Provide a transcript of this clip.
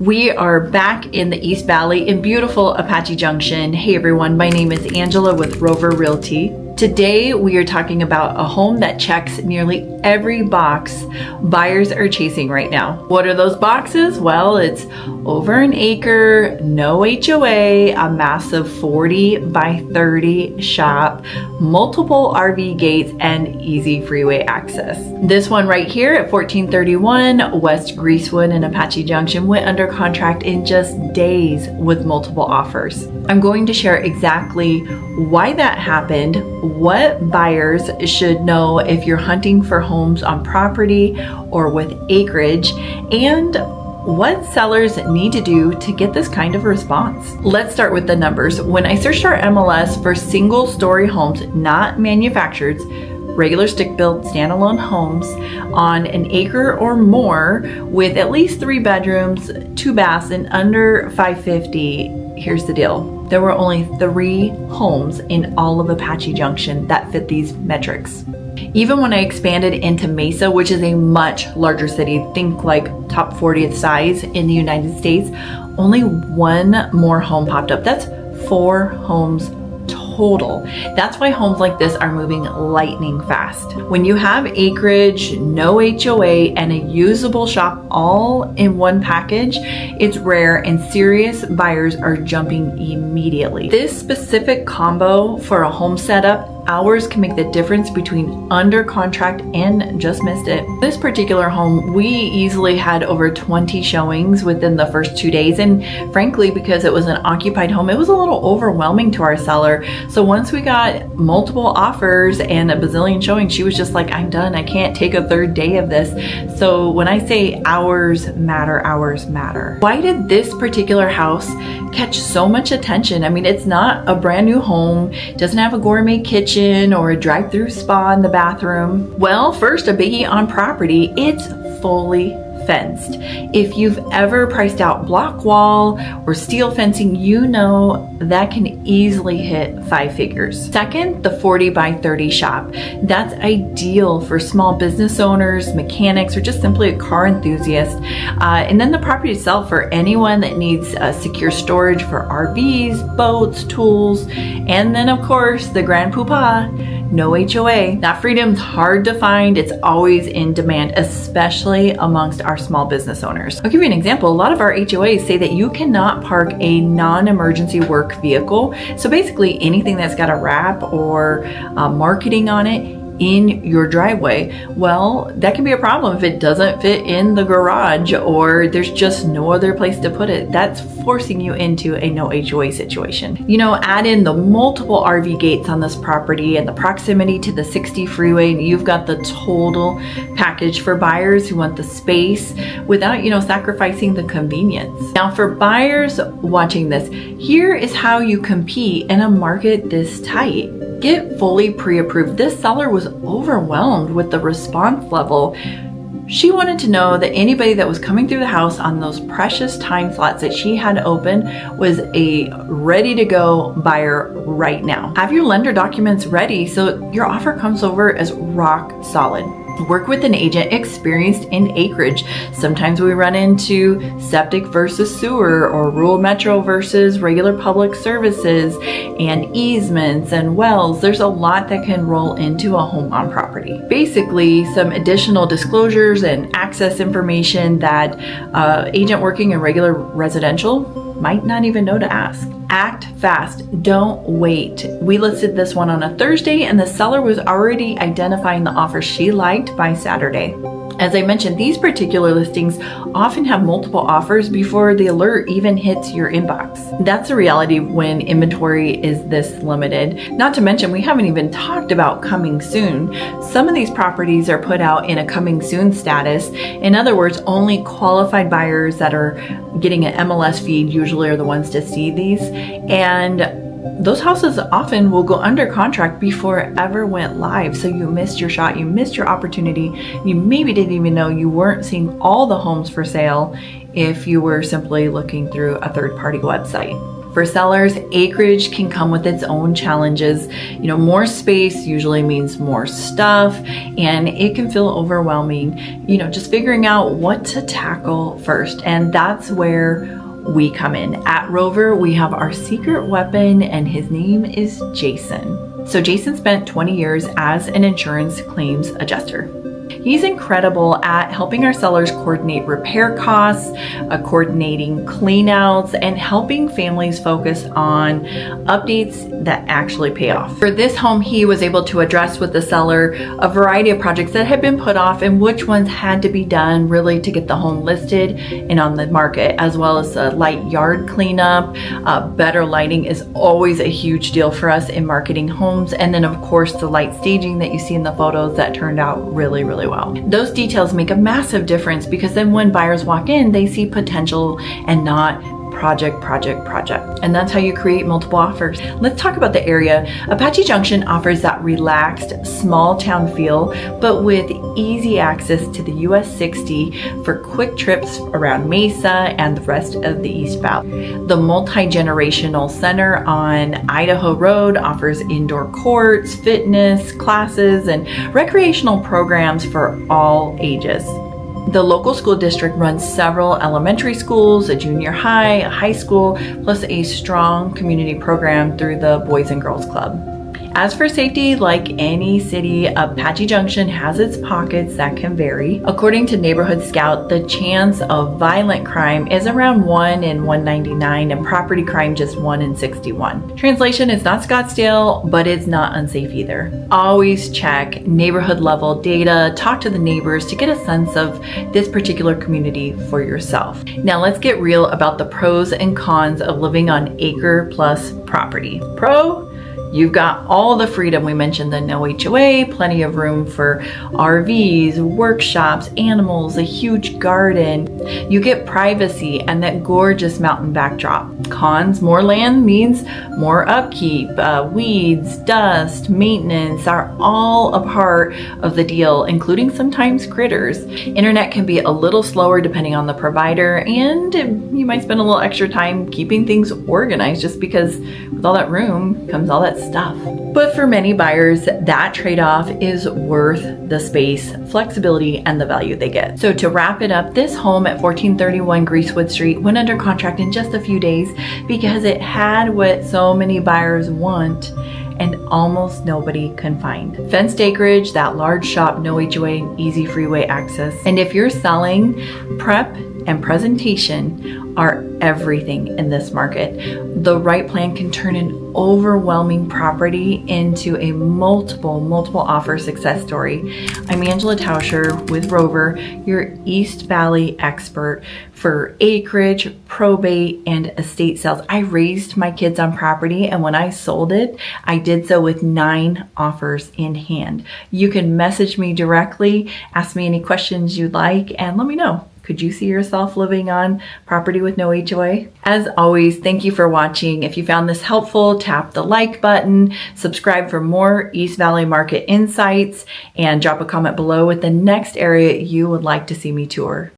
We are back in the East Valley in beautiful Apache Junction. Hey everyone, my name is Angela with Rover Realty. Today we are talking about a home that checks nearly every box buyers are chasing right now. What are those boxes? Well, it's over an acre, no HOA, a massive 40 by 30 shop, multiple RV gates, and easy freeway access. This one right here at 1431 West Greenwood in Apache Junction went under contract in just days with multiple offers. I'm going to share exactly why that happened, what buyers should know if you're hunting for homes on property or with acreage, and what sellers need to do to get this kind of response. Let's start with the numbers. When I searched our MLS for single story homes, not manufactured, regular stick-built standalone homes on an acre or more with at least 3 bedrooms, 2 baths, and under 550, here's the deal. There were only 3 homes in all of Apache Junction that fit these metrics. Even when I expanded into Mesa, which is a much larger city, think like top 40th size in the United States, only 1 more home popped up. That's 4 homes total. That's why homes like this are moving lightning fast. When you have acreage, no HOA, and a usable shop all in one package, it's rare and serious buyers are jumping immediately. This specific combo for a home setup, hours can make the difference between under contract and just missed it. This particular home, we easily had over 20 showings within the first 2 days, and frankly, because it was an occupied home, it was a little overwhelming to our seller. So once we got multiple offers and a bazillion showings, she was just like, I'm done. I can't take a 3rd day of this. So when I say hours matter, hours matter. Why did this particular house catch so much attention? I mean, it's not a brand new home, doesn't have a gourmet kitchen or a drive-through spa in the bathroom. Well, first, a biggie on property, it's fully fenced. If you've ever priced out block wall or steel fencing, you know that can easily hit 5 figures. Second, the 40 by 30 shop. That's ideal for small business owners, mechanics, or just simply a car enthusiast. And then the property itself for anyone that needs secure storage for RVs, boats, tools, and then of course the grand poopah, no HOA. That freedom's hard to find. It's always in demand, especially amongst our small business owners. I'll give you an example. A lot of our HOAs say that you cannot park a non-emergency work vehicle. So basically anything that's got a wrap or marketing on it in your driveway. Well, that can be a problem if it doesn't fit in the garage or there's just no other place to put it. That's forcing you into a no HOA situation. You know, add in the multiple RV gates on this property and the proximity to the 60 freeway, and you've got the total package for buyers who want the space without, sacrificing the convenience. Now, for buyers watching this, here is how you compete in a market this tight. Get fully pre-approved. This seller was overwhelmed with the response level. She wanted to know that anybody that was coming through the house on those precious time slots that she had open was a ready to go buyer right now. Have your lender documents ready so your offer comes over as rock solid. Work with an agent experienced in acreage. Sometimes we run into septic versus sewer or rural metro versus regular public services and easements and wells. There's a lot that can roll into a home on property. Basically, some additional disclosures and access information that agent working in regular residential might not even know to ask. Act fast, don't wait. We listed this one on a Thursday and the seller was already identifying the offer she liked by Saturday. As I mentioned, these particular listings often have multiple offers before the alert even hits your inbox. That's the reality when inventory is this limited. Not to mention, we haven't even talked about coming soon. Some of these properties are put out in a coming soon status. In other words, only qualified buyers that are getting an MLS feed usually are the ones to see these. And those houses often will go under contract before it ever went live. So you missed your shot, you missed your opportunity. You maybe didn't even know you weren't seeing all the homes for sale if you were simply looking through a third-party website. For sellers, acreage can come with its own challenges. More space usually means more stuff, and it can feel overwhelming, just figuring out what to tackle first. And that's where we come in. At Rover, we have our secret weapon, and his name is Jason. So Jason spent 20 years as an insurance claims adjuster. He's incredible at helping our sellers coordinate repair costs, coordinating cleanouts, and helping families focus on updates that actually pay off. For this home, he was able to address with the seller a variety of projects that had been put off and which ones had to be done really to get the home listed and on the market, as well as a light yard cleanup. Better lighting is always a huge deal for us in marketing homes. And then of course, the light staging that you see in the photos that turned out really, really well. Those details make a massive difference because then when buyers walk in, they see potential and not project. And that's how you create multiple offers. Let's talk about the area. Apache Junction offers that relaxed, small town feel, but with easy access to the US 60 for quick trips around Mesa and the rest of the East Valley. The multi-generational center on Idaho Road offers indoor courts, fitness, classes, and recreational programs for all ages. The local school district runs several elementary schools, a junior high, a high school, plus a strong community program through the Boys and Girls Club. As for safety, like any city, Apache Junction has its pockets that can vary. According to Neighborhood Scout, the chance of violent crime is around 1 in 199 and property crime just 1 in 61. Translation, it's not Scottsdale, but it's not unsafe either. Always check neighborhood level data, talk to the neighbors to get a sense of this particular community for yourself. Now let's get real about the pros and cons of living on acre plus property. Pro? You've got all the freedom. We mentioned the no HOA, plenty of room for RVs, workshops, animals, a huge garden. You get privacy and that gorgeous mountain backdrop. Cons, more land means more upkeep. Weeds, dust, maintenance are all a part of the deal, including sometimes critters. Internet can be a little slower depending on the provider, and you might spend a little extra time keeping things organized just because with all that room comes all that stuff. But for many buyers, that trade-off is worth the space, flexibility, and the value they get. So to wrap it up, this home at 1431 Greasewood Street went under contract in just a few days because it had what so many buyers want and almost nobody can find. Fenced acreage, that large shop, no HOA, and easy freeway access. And if you're selling, prep and presentation are everything in this market. The right plan can turn an overwhelming property into a multiple offer success story. I'm Angela Tauscher with Rover, your East Valley expert for acreage, probate, and estate sales. I raised my kids on property, and when I sold it, I did so with 9 offers in hand. You can message me directly, ask me any questions you'd like, and let me know. Could you see yourself living on property with no HOA? As always, thank you for watching. If you found this helpful, tap the like button, subscribe for more East Valley market insights, and drop a comment below with the next area you would like to see me tour.